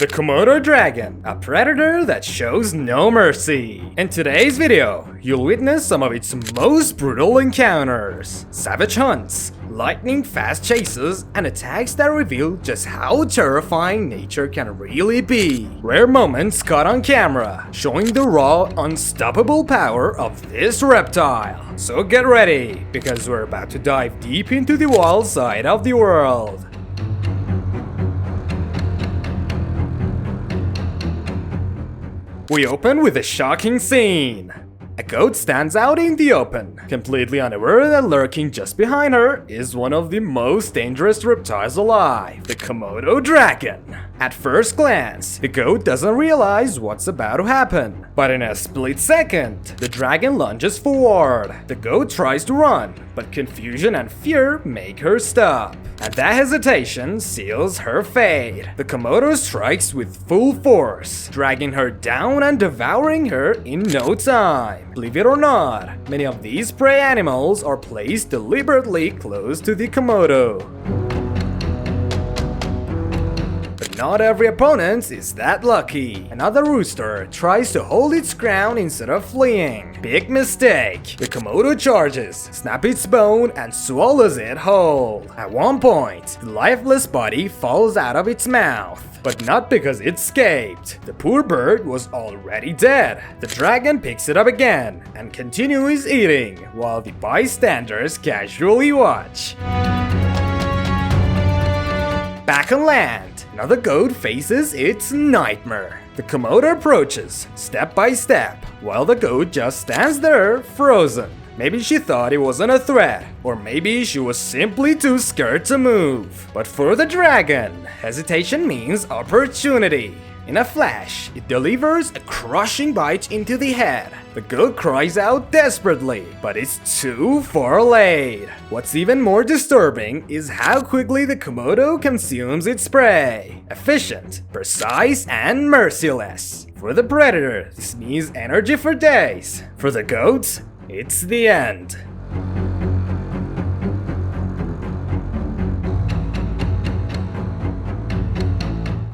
The Komodo dragon, a predator that shows no mercy. In today's video, you'll witness some of its most brutal encounters, savage hunts, lightning-fast chases, and attacks that reveal just how terrifying nature can really be. Rare moments caught on camera, showing the raw, unstoppable power of this reptile. So get ready, because we're about to dive deep into the wild side of the world. We open with a shocking scene. A goat stands out in the open, completely unaware that lurking just behind her is one of the most dangerous reptiles alive, the Komodo dragon. At first glance, the goat doesn't realize what's about to happen, but in a split second, the dragon lunges forward. The goat tries to run, but confusion and fear make her stop. And that hesitation seals her fate. The Komodo strikes with full force, dragging her down and devouring her in no time. Believe it or not, many of these prey animals are placed deliberately close to the Komodo. But not every opponent is that lucky. Another rooster tries to hold its ground instead of fleeing. Big mistake. The Komodo charges, snaps its bone, and swallows it whole. At one point, the lifeless body falls out of its mouth. But not because it escaped. The poor bird was already dead. The dragon picks it up again and continues eating, while the bystanders casually watch. Back on land, another goat faces its nightmare. The Komodo approaches, step by step, while the goat just stands there, frozen. Maybe she thought it wasn't a threat, or maybe she was simply too scared to move. But for the dragon, hesitation means opportunity. In a flash, it delivers a crushing bite into the head. The goat cries out desperately, but it's too far late. What's even more disturbing is how quickly the Komodo consumes its prey. Efficient, precise, and merciless. For the predator, this means energy for days. For the goat, it's the end.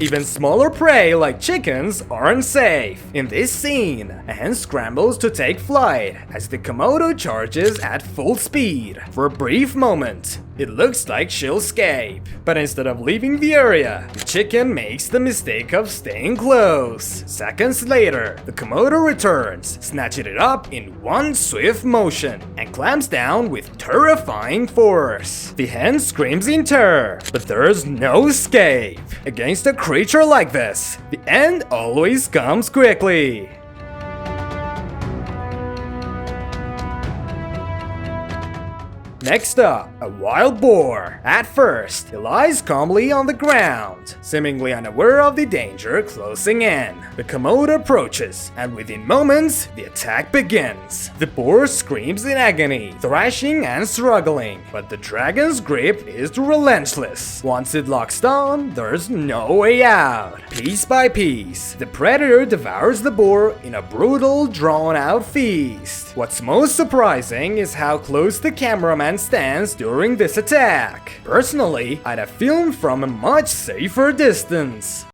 Even smaller prey like chickens aren't safe. In this scene, a hen scrambles to take flight as the Komodo charges at full speed. For a brief moment, it looks like she'll escape. But instead of leaving the area, the chicken makes the mistake of staying close. Seconds later, the Komodo returns, snatching it up in one swift motion, and clamps down with terrifying force. The hen screams in terror, but there's no escape. Against a creature like this, the end always comes quickly. Next up, a wild boar. At first, it lies calmly on the ground, seemingly unaware of the danger closing in. The Komodo approaches, and within moments, the attack begins. The boar screams in agony, thrashing and struggling, but the dragon's grip is relentless. Once it locks on, there's no way out. Piece by piece, the predator devours the boar in a brutal, drawn-out feast. What's most surprising is how close the cameraman stands during this attack. Personally, I'd have filmed from a much safer distance.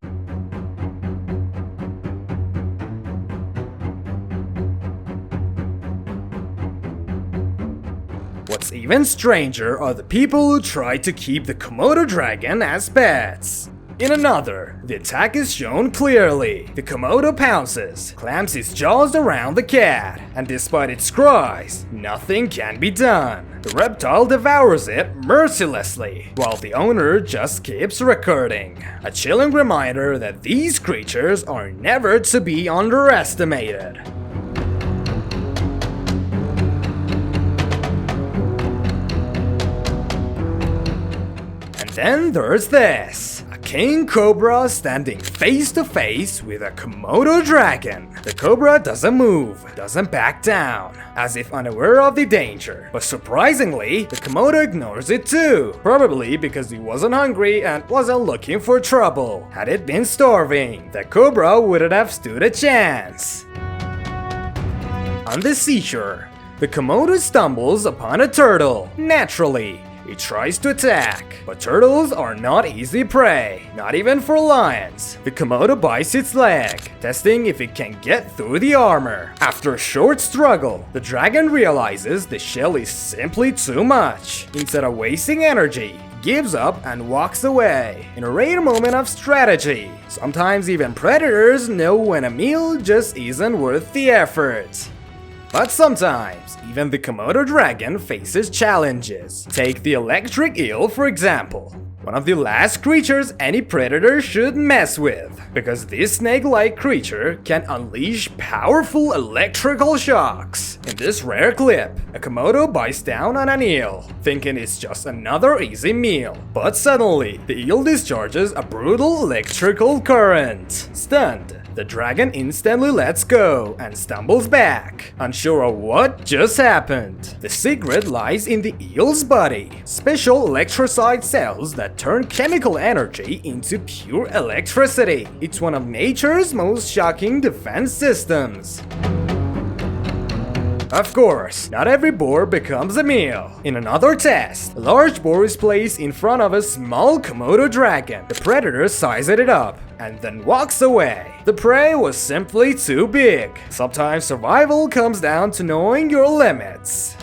What's even stranger are the people who try to keep the Komodo dragon as pets. In another, the attack is shown clearly. The Komodo pounces, clamps its jaws around the cat, and despite its cries, nothing can be done. The reptile devours it mercilessly, while the owner just keeps recording. A chilling reminder that these creatures are never to be underestimated. And then there's this. King Cobra standing face to face with a Komodo dragon. The cobra doesn't move, doesn't back down, as if unaware of the danger. But surprisingly, the Komodo ignores it too, probably because he wasn't hungry and wasn't looking for trouble. Had it been starving, the cobra wouldn't have stood a chance. On the seashore, the Komodo stumbles upon a turtle. Naturally, it tries to attack. But turtles are not easy prey, not even for lions. The Komodo bites its leg, testing if it can get through the armor. After a short struggle, the dragon realizes the shell is simply too much. Instead of wasting energy, gives up and walks away. In a rare moment of strategy, sometimes even predators know when a meal just isn't worth the effort. But sometimes, even the Komodo dragon faces challenges. Take the electric eel for example. One of the last creatures any predator should mess with, because this snake-like creature can unleash powerful electrical shocks. In this rare clip, a Komodo bites down on an eel, thinking it's just another easy meal. But suddenly, the eel discharges a brutal electrical current. Stunned, the dragon instantly lets go and stumbles back, unsure of what just happened. The secret lies in the eel's body, special electrocyte cells that turn chemical energy into pure electricity. It's one of nature's most shocking defense systems. Of course, not every boar becomes a meal. In another test, a large boar is placed in front of a small Komodo dragon. The predator sizes it up and then walks away. The prey was simply too big. Sometimes survival comes down to knowing your limits.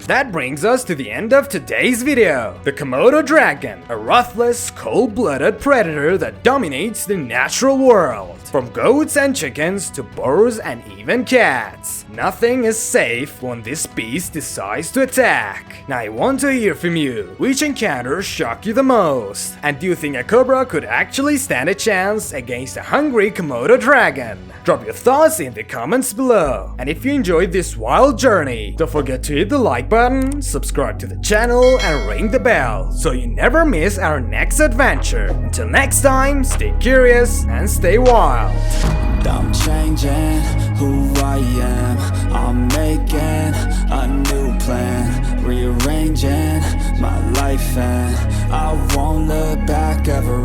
That brings us to the end of today's video. The Komodo dragon, a ruthless, cold-blooded predator that dominates the natural world. From goats and chickens to boars and even cats. Nothing is safe when this beast decides to attack. Now I want to hear from you. Which encounter shocked you the most? And do you think a cobra could actually stand a chance against a hungry Komodo dragon? Drop your thoughts in the comments below. And if you enjoyed this wild journey, don't forget to hit the like button, subscribe to the channel, and ring the bell so you never miss our next adventure. Until next time, stay curious and stay wild. I'm changing who I am. I'm making a new plan, rearranging my life, and I won't look back ever.